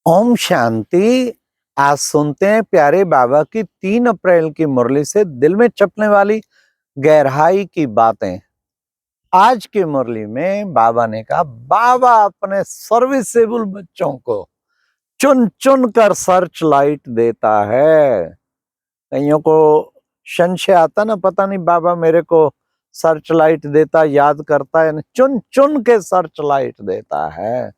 ओम शांति। आज सुनते हैं प्यारे बाबा की 3 अप्रैल की मुरली से दिल में चपने वाली गहराई की बातें। आज की मुरली में बाबा ने कहा, बाबा अपने सर्विसेबल बच्चों को चुन चुन कर सर्च लाइट देता है। कईयों को संशय आता ना, पता नहीं बाबा मेरे को सर्च लाइट देता, याद करता है। चुन चुन के सर्च लाइट देता है।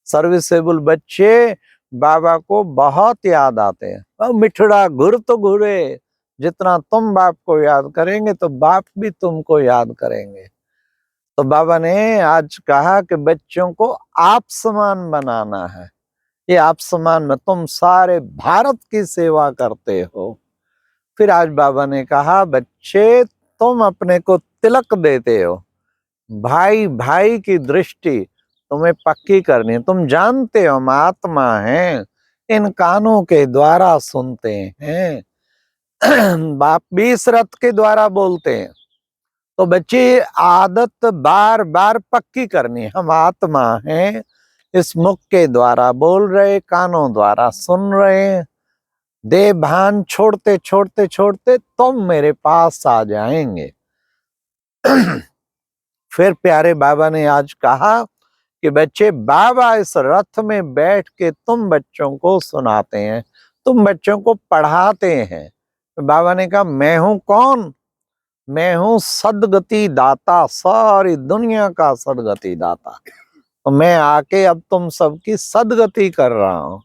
सर्विसेबल बच्चे बाबा को बहुत याद आते हैं। और मिठड़ा घुर तो घुरे, जितना तुम बाप को याद करेंगे तो बाप भी तुमको याद करेंगे। तो बाबा ने आज कहा कि बच्चों को आप समान बनाना है। ये आप समान में तुम सारे भारत की सेवा करते हो। फिर आज बाबा ने कहा, बच्चे तुम अपने को तिलक देते हो। भाई भाई की दृष्टि तुम्हें पक्की करनी है। तुम जानते हो हम आत्मा हैं, इन कानों के द्वारा सुनते हैं। बाप भी इस रथ के द्वारा बोलते हैं। तो बच्चे आदत बार बार पक्की करनी है। हम आत्मा हैं, इस मुख के द्वारा बोल रहे, कानों द्वारा सुन रहे। देह भान छोड़ते छोड़ते छोड़ते तुम मेरे पास आ जाएंगे। फिर प्यारे बाबा ने आज कहा कि बच्चे, बाबा इस रथ में बैठ के तुम बच्चों को सुनाते हैं, तुम बच्चों को पढ़ाते हैं। तो बाबा ने कहा, मैं हूं कौन? मैं हूं सदगति दाता, सारी दुनिया का सदगति दाता। तो मैं आके अब तुम सबकी सदगति कर रहा हूं।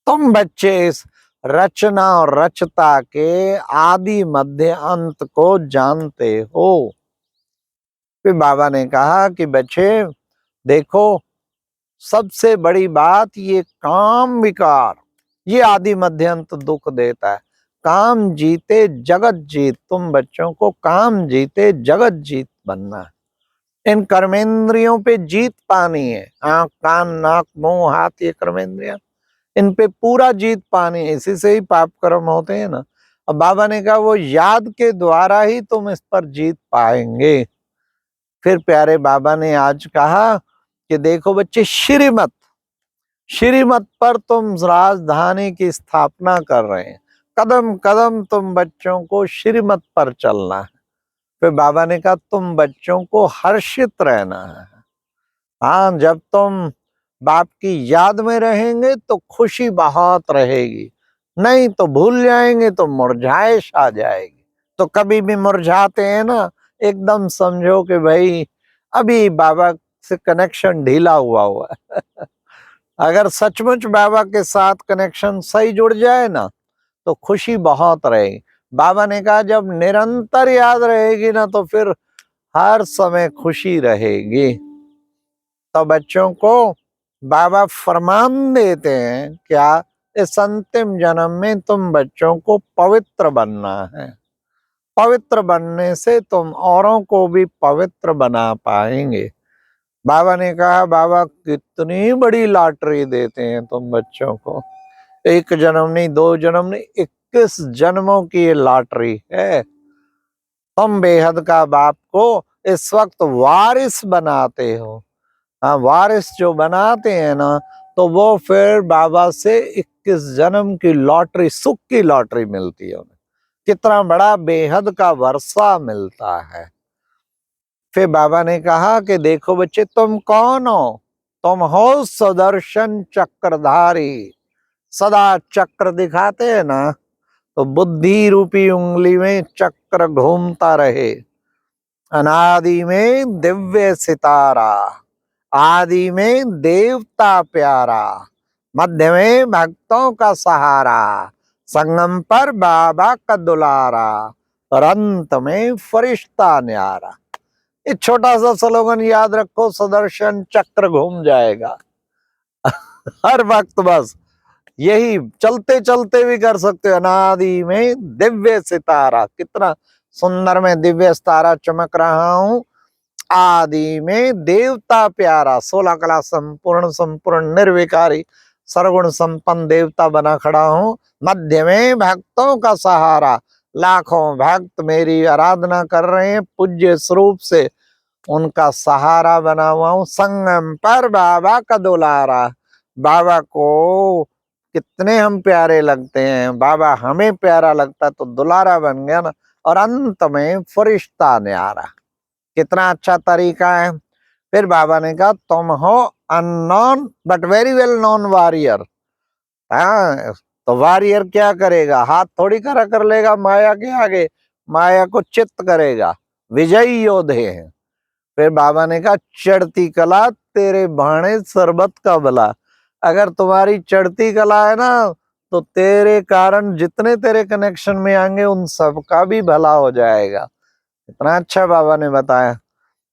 तुम बच्चे इस रचना और रचता के आदि मध्य अंत को जानते हो। फिर बाबा ने कहा कि बच्चे देखो, सबसे बड़ी बात, ये काम विकार, ये आदि मध्यंत दुख देता है। काम जीते जगत जीत। तुम बच्चों को काम जीते जगत जीत बनना है। इन कर्मेंद्रियों पे जीत पानी है। आंख कान नाक मुंह हाथ, ये कर्मेंद्रियां, इन पे पूरा जीत पानी है। इसी से ही पाप कर्म होते हैं ना। अब बाबा ने कहा, वो याद के द्वारा ही तुम इस पर जीत पाएंगे। फिर प्यारे बाबा ने आज कहा कि देखो बच्चे, श्रीमत श्रीमत पर तुम राजधानी की स्थापना कर रहे हैं। कदम कदम तुम बच्चों को श्रीमत पर चलना है। फिर बाबा ने कहा, तुम बच्चों को हर्षित रहना है। हाँ, जब तुम बाप की याद में रहेंगे तो खुशी बहुत रहेगी, नहीं तो भूल जाएंगे तो मुरझाइश आ जाएगी। तो कभी भी मुरझाते हैं ना, एकदम समझो कि भाई अभी बाबा से कनेक्शन ढीला हुआ है। अगर सचमुच बाबा के साथ कनेक्शन सही जुड़ जाए ना, तो खुशी बहुत रहेगी। बाबा ने कहा, जब निरंतर याद रहेगी ना, तो फिर हर समय खुशी रहेगी। तो बच्चों को बाबा फरमान देते हैं, क्या? इस अंतिम जन्म में तुम बच्चों को पवित्र बनना है। पवित्र बनने से तुम औरों को भी पवित्र बना पाएंगे। बाबा ने कहा, बाबा कितनी बड़ी लॉटरी देते हैं तुम बच्चों को। 1 जन्म नहीं, 2 जन्म नहीं, 21 जन्मों की ये लॉटरी है। तुम बेहद का बाप को इस वक्त वारिस बनाते हो। हाँ, वारिस जो बनाते हैं ना, तो वो फिर बाबा से 21 जन्म की लॉटरी, सुख की लॉटरी मिलती है उन्हें। कितना बड़ा बेहद का वर्षा मिलता है। फिर बाबा ने कहा कि देखो बच्चे, तुम कौन हो? तुम हो सुदर्शन चक्रधारी। सदा चक्र दिखाते हैं ना, तो बुद्धि रूपी उंगली में चक्र घूमता रहे। अनादि में दिव्य सितारा, आदि में देवता प्यारा, मध्य में भक्तों का सहारा, संगम पर बाबा का दुलारा, और अंत में फरिश्ता न्यारा। ये छोटा सा स्लोगन याद रखो, सुदर्शन चक्र घूम जाएगा हर वक्त। बस यही चलते चलते भी कर सकते हो। अनादि में दिव्य सितारा, कितना सुंदर में दिव्य सितारा चमक रहा हूं। आदि में देवता प्यारा, 16 कला संपूर्ण संपूर्ण निर्विकारी सर्वगुण संपन्न देवता बना खड़ा हूं। मध्य में भक्तों का सहारा, लाखों भक्त मेरी आराधना कर रहे हैं, पूज्य स्वरूप से उनका सहारा बना हुआ हूं। संगम पर बाबा का दुलारा, बाबा को कितने हम प्यारे लगते हैं, बाबा हमें प्यारा लगता तो दुलारा बन गया ना, और अंत में फरिश्ता न्यारा। कितना अच्छा तरीका है। फिर बाबा ने कहा तुम हो unknown but very well known warrior. हाँ, तो वॉरियर क्या करेगा, हाथ थोड़ी खड़ा कर लेगा माया के आगे, माया को चित्त करेगा। विजयी योद्धे हैं। फिर बाबा ने कहा चढ़ती कला तेरे भाणे सरबत का भला। अगर तुम्हारी चढ़ती कला है ना, तो तेरे कारण जितने तेरे कनेक्शन में आएंगे उन सबका भी भला हो जाएगा। इतना अच्छा बाबा ने बताया।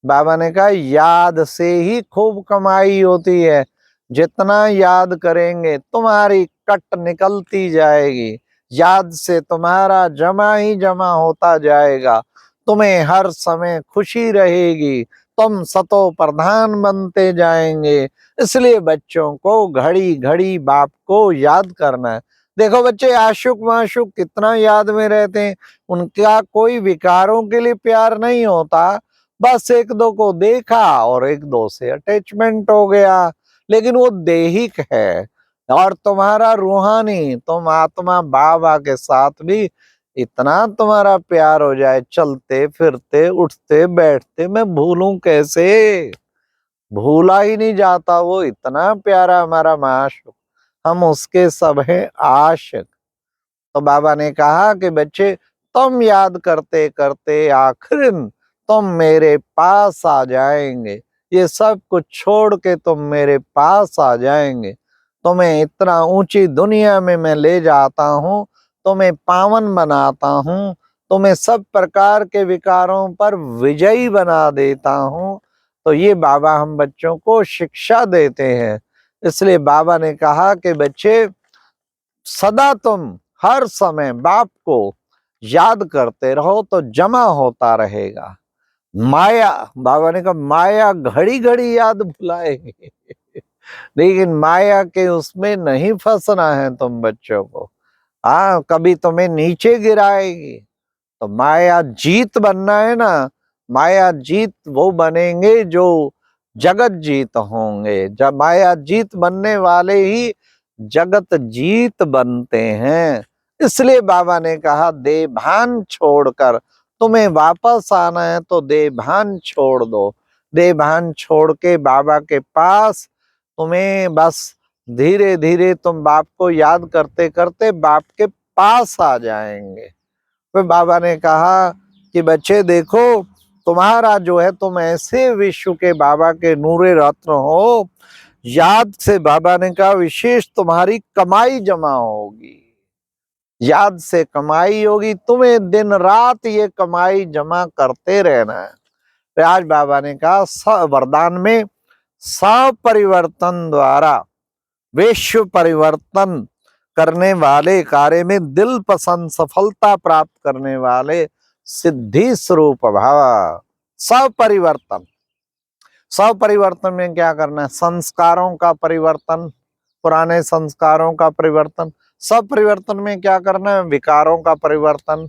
बाबा ने कहा याद से ही खूब कमाई होती है। जितना याद करेंगे तुम्हारी कट निकलती जाएगी, याद से तुम्हारा जमा ही जमा होता जाएगा, तुम्हें हर समय खुशी रहेगी, तुम सतो प्रधान बनते जाएंगे। इसलिए बच्चों को घड़ी घड़ी बाप को याद करना है। देखो बच्चे आशुक माशुक कितना याद में रहते हैं, उनका कोई विकारों के लिए प्यार नहीं होता, बस एक दो को देखा और एक दो से अटैचमेंट हो गया, लेकिन वो देहिक है। और तुम्हारा रूहानी, तुम आत्मा बाबा के साथ भी इतना तुम्हारा प्यार हो जाए, चलते फिरते उठते बैठते मैं भूलूं कैसे, भूला ही नहीं जाता। वो इतना प्यारा हमारा माशूक, हम उसके सब हैं आशिक। तो बाबा ने कहा कि बच्चे तुम याद करते करते आखिर तुम मेरे पास आ जाएंगे, ये सब कुछ छोड़ के तुम मेरे पास आ जाएंगे। तुम्हें इतना ऊंची दुनिया में मैं ले जाता हूँ, तुम्हें पावन बनाता हूँ, तुम्हें सब प्रकार के विकारों पर विजयी बना देता हूँ। तो ये बाबा हम बच्चों को शिक्षा देते हैं। इसलिए बाबा ने कहा कि बच्चे सदा तुम हर समय बाप को याद करते रहो तो जमा होता रहेगा। माया, बाबा ने कहा माया घड़ी घड़ी याद भुलाएगी लेकिन माया के उसमें नहीं फंसना है तुम बच्चों को। हाँ, कभी तुम्हें नीचे गिराएगी। तो माया जीत बनना है ना, माया जीत वो बनेंगे जो जगत जीत होंगे। जब माया जीत बनने वाले ही जगत जीत बनते हैं। इसलिए बाबा ने कहा देभान छोड़कर तुम्हें वापस आना है तो देभान छोड़ दो। देभान छोड़ के बाबा के पास तुम्हें बस धीरे धीरे तुम बाप को याद करते करते बाप के पास आ जाएंगे। फिर बाबा ने कहा कि बच्चे देखो तुम्हारा जो है, तुम ऐसे विश्व के बाबा के नूरे रत्न हो। याद से बाबा ने कहा विशेष तुम्हारी कमाई जमा होगी, याद से कमाई होगी, तुम्हें दिन रात ये कमाई जमा करते रहना है। फिर आज बाबा ने कहा वरदान में सपरिवर्तन द्वारा विश्व परिवर्तन करने वाले कार्य में दिल पसंद सफलता प्राप्त करने वाले सिद्धि स्वरूप भव। सपरिवर्तन, सपरिवर्तन में क्या करना है, संस्कारों का परिवर्तन, पुराने संस्कारों का परिवर्तन। सब परिवर्तन में क्या करना है, विकारों का परिवर्तन,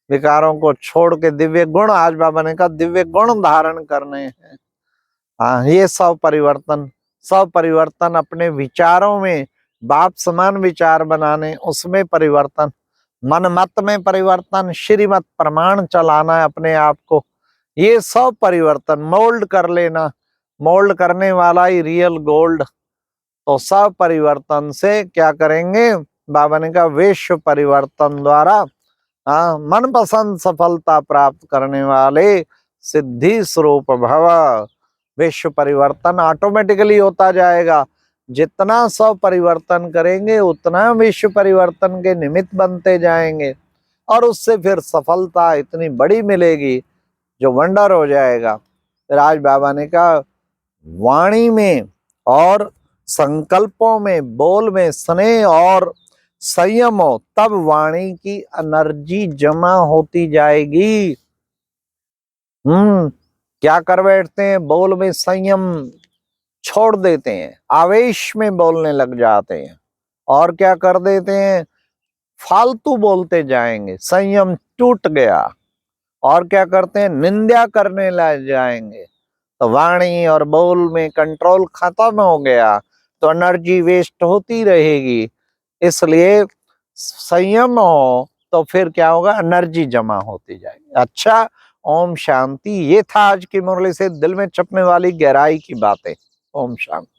विकारों को छोड़ के दिव्य गुण, आज बाबा ने कहा दिव्य गुण धारण करने हैं। हाँ, ये सब परिवर्तन, सब परिवर्तन अपने विचारों में बाप समान विचार बनाने, उसमें परिवर्तन, मन मत में परिवर्तन, श्रीमत प्रमाण चलाना है अपने आप को, ये सब परिवर्तन मोल्ड कर लेना। मोल्ड करने वाला ही रियल गोल्ड। तो सब परिवर्तन से क्या करेंगे, बाबा ने कहा विश्व परिवर्तन द्वारा मनपसंद सफलता प्राप्त करने वाले सिद्धि स्वरूप भव। विश्व परिवर्तन ऑटोमेटिकली होता जाएगा। जितना सब परिवर्तन करेंगे उतना विश्व परिवर्तन के निमित्त बनते जाएंगे, और उससे फिर सफलता इतनी बड़ी मिलेगी जो वंडर हो जाएगा। फिर आज बाबा ने कहा वाणी में और संकल्पों में, बोल में स्नेह और संयम हो, तब वाणी की एनर्जी जमा होती जाएगी। क्या कर बैठते हैं, बोल में संयम छोड़ देते हैं, आवेश में बोलने लग जाते हैं, और क्या कर देते हैं, फालतू बोलते जाएंगे, संयम टूट गया। और क्या करते हैं, निंदा करने लग जाएंगे। तो वाणी और बोल में कंट्रोल खत्म हो गया, तो एनर्जी वेस्ट होती रहेगी। इसलिए संयम हो तो फिर क्या होगा, एनर्जी जमा होती जाएगी। अच्छा, ओम शांति। ये था आज की मुरली से दिल में छपने वाली गहराई की बातें। ओम शांति।